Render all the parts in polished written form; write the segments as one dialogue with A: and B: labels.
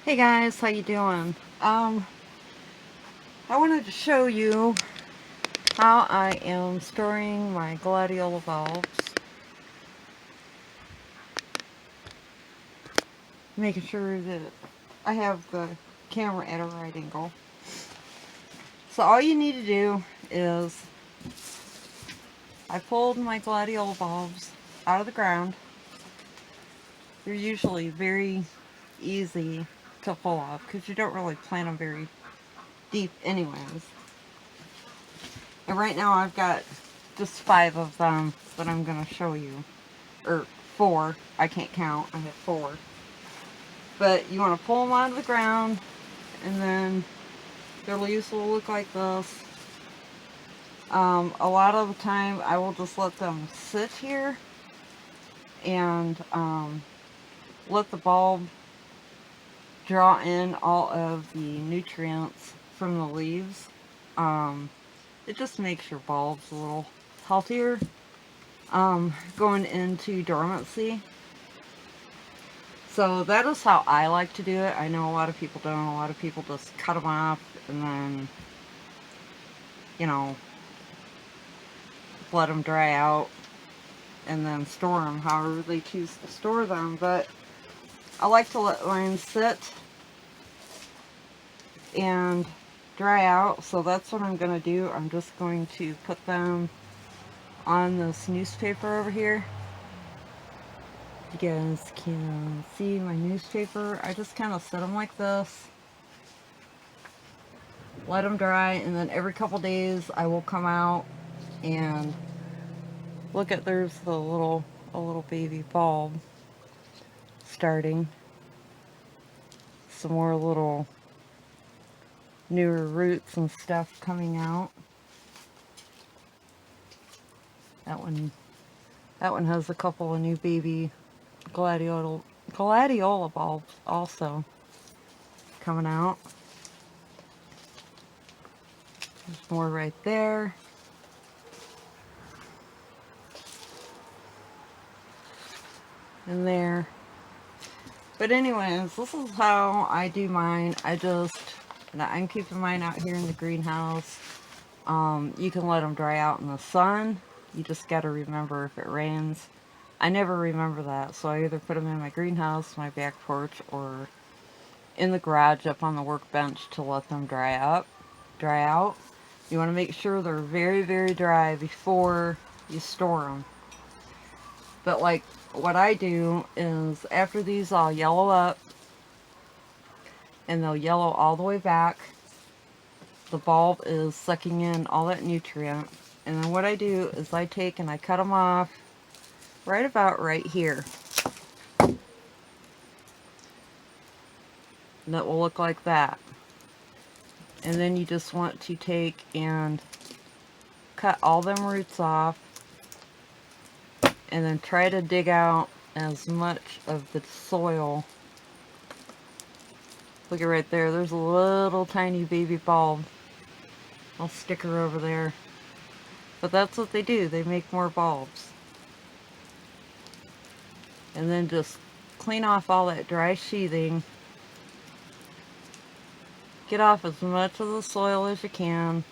A: Hey guys, how you doing? I wanted to show you how I am storing my Gladiolus bulbs. Making sure that I have the camera at a right angle. So all you need to do is I pulled my Gladiolus bulbs out of the ground. They're usually very easy to pull off because you don't really plant them very deep anyways. And right now I've got just 5 of them that I'm going to show you. Or 4. I can't count. I have 4. But you want to pull them out of the ground, and then their leaves will look like this. A lot of the time I will just let them sit here and let the bulb draw in all of the nutrients from the leaves. It just makes your bulbs a little healthier going into dormancy. So that is how I like to do it. I know a lot of people don't. A lot of people just cut them off and then, you know, let them dry out and then store them however they choose to store them. But I like to let mine sit and dry out. So that's what I'm going to do. I'm just going to put them on this newspaper over here. You guys can see my newspaper. I just kind of set them like this, let them dry, and then every couple days I will come out and look at, there's a little baby bulb starting, some more little newer roots and stuff coming out. That one has a couple of new baby gladiola bulbs also coming out. There's more right there. And there. But anyways, this is how I do mine. I'm keeping mine out here in the greenhouse. You can let them dry out in the sun. You just got to remember if it rains. I never remember that, so I either put them in my greenhouse, my back porch, or in the garage up on the workbench to let them dry out. You want to make sure they're very, very dry before you store them. But like what I do is after these all yellow up, and they'll yellow all the way back, the bulb is sucking in all that nutrient. And then what I do is I take and I cut them off right about right here. And that will look like that. And then you just want to take and cut all them roots off, and then try to dig out as much of the soil. Look at right there, there's a little tiny baby bulb. I'll stick her over there. But that's what they do, they make more bulbs. And then just clean off all that dry sheathing. Get off as much of the soil as you can.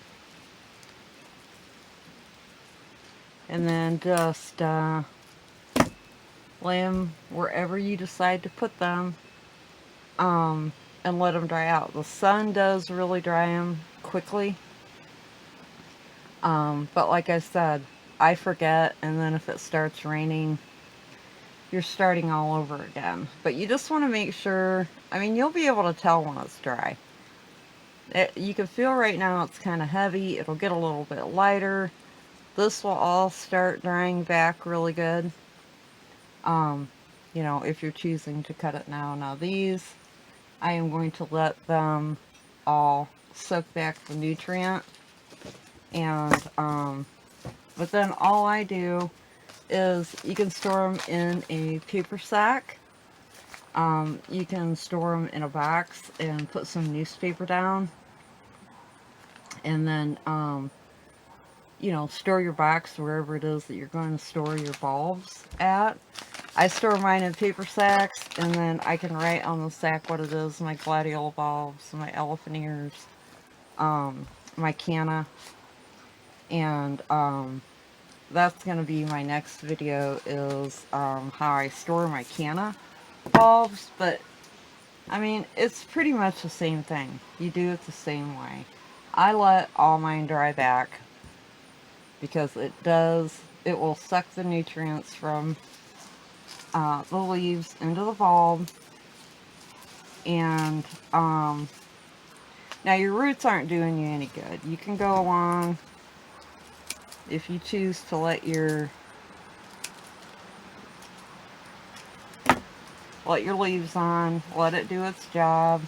A: And then just lay them wherever you decide to put them, and let them dry out. The sun does really dry them quickly. But like I said, I forget, and then if it starts raining, you're starting all over again. But you just want to make sure, I mean, you'll be able to tell when it's dry. You can feel right now it's kind of heavy. It'll get a little bit lighter. This will all start drying back really good. You know, if you're choosing to cut it now. Now these, I am going to let them all soak back the nutrient. And, but then all I do is, you can store them in a paper sack. You can store them in a box and put some newspaper down. And then, you know, store your box wherever it is that you're going to store your bulbs at. I store mine in paper sacks, and then I can write on the sack what it is: my gladiolus bulbs, my elephant ears, my canna, and that's going to be my next video, is how I store my canna bulbs. But I mean, it's pretty much the same thing. You do it the same way. I let all mine dry back because it will suck the nutrients from the leaves into the bulb. And now your roots aren't doing you any good. You can go along if you choose to let your leaves on, let it do its job.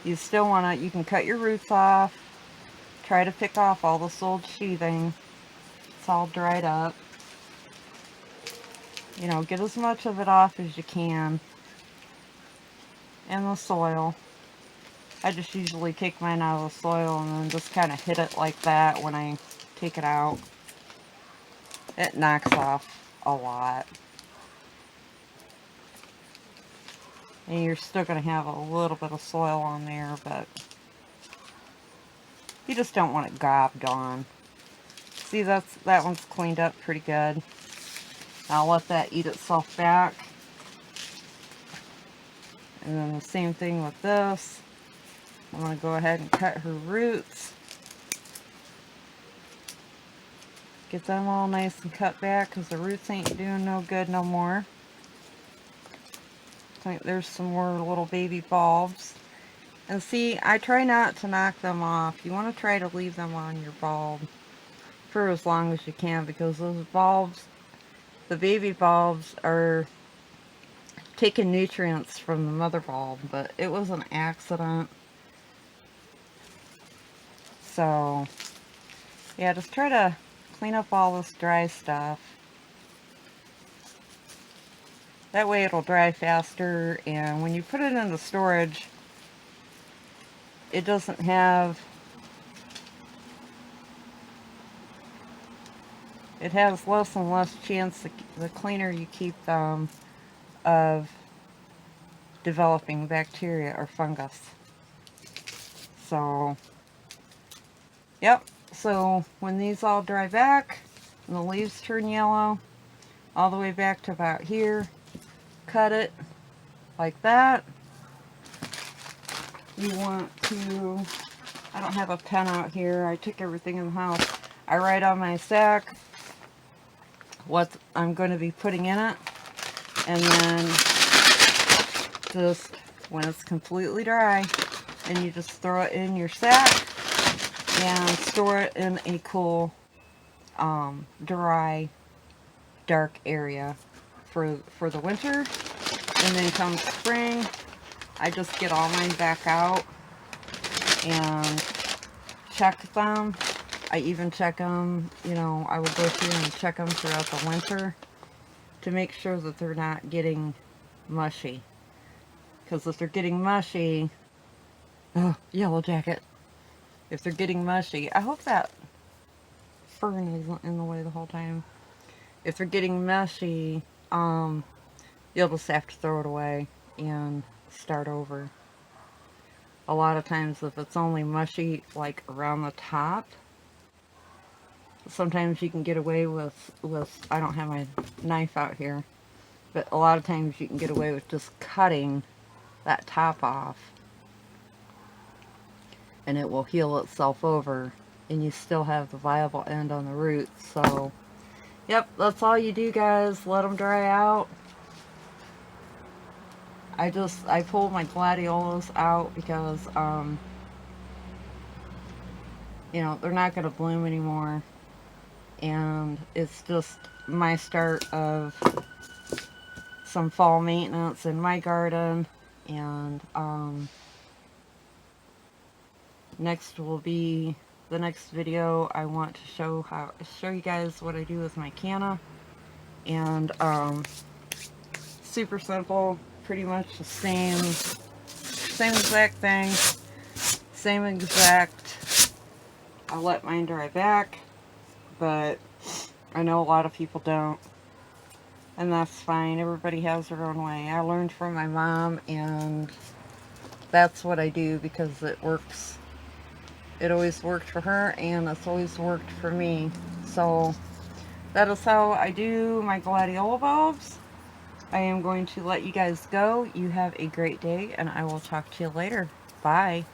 A: You still want to, you can cut your roots off, try to pick off all this old sheathing. It's all dried up. You know, get as much of it off as you can. And the soil. I just usually take mine out of the soil and then just kind of hit it like that when I take it out. It knocks off a lot. And you're still going to have a little bit of soil on there, but you just don't want it gobbed on. See, that one's cleaned up pretty good. I'll let that eat itself back. And then the same thing with this. I'm going to go ahead and cut her roots. Get them all nice and cut back because the roots ain't doing no good no more. I think there's some more little baby bulbs. And see, I try not to knock them off. You want to try to leave them on your bulb for as long as you can, because those bulbs, the baby bulbs, are taking nutrients from the mother bulb, but it was an accident. So yeah, just try to clean up all this dry stuff. That way it'll dry faster, and when you put it into storage, it doesn't have, it has less and less chance, the cleaner you keep them, of developing bacteria or fungus. So, yep. So when these all dry back and the leaves turn yellow, all the way back to about here, cut it like that. You want to, I don't have a pen out here, I took everything in the house. I write on my sack what I'm going to be putting in it, and then just when it's completely dry, and you just throw it in your sack and store it in a cool, dry, dark area for the winter. And then come spring, I just get all mine back out and check them. I even check them, you know, I will go through and check them throughout the winter to make sure that they're not getting mushy. Because if they're getting mushy, oh, yellow jacket. If they're getting mushy, I hope that fern isn't in the way the whole time. If they're getting mushy, you'll just have to throw it away and start over. A lot of times if it's only mushy like around the top, sometimes you can get away with, I don't have my knife out here, but a lot of times you can get away with just cutting that top off, and it will heal itself over, and you still have the viable end on the roots. So, yep, that's all you do, guys. Let them dry out. I pulled my gladiolus out because, you know, they're not going to bloom anymore. And it's just my start of some fall maintenance in my garden. And, next will be the next video. I want to show you guys what I do with my canna. And, super simple. Pretty much the same exact thing, same exact. I'll let mine dry back, but I know a lot of people don't. And that's fine. Everybody has their own way. I learned from my mom, and that's what I do because it works. It always worked for her, and it's always worked for me. So that is how I do my gladiola bulbs. I am going to let you guys go. You have a great day, and I will talk to you later. Bye.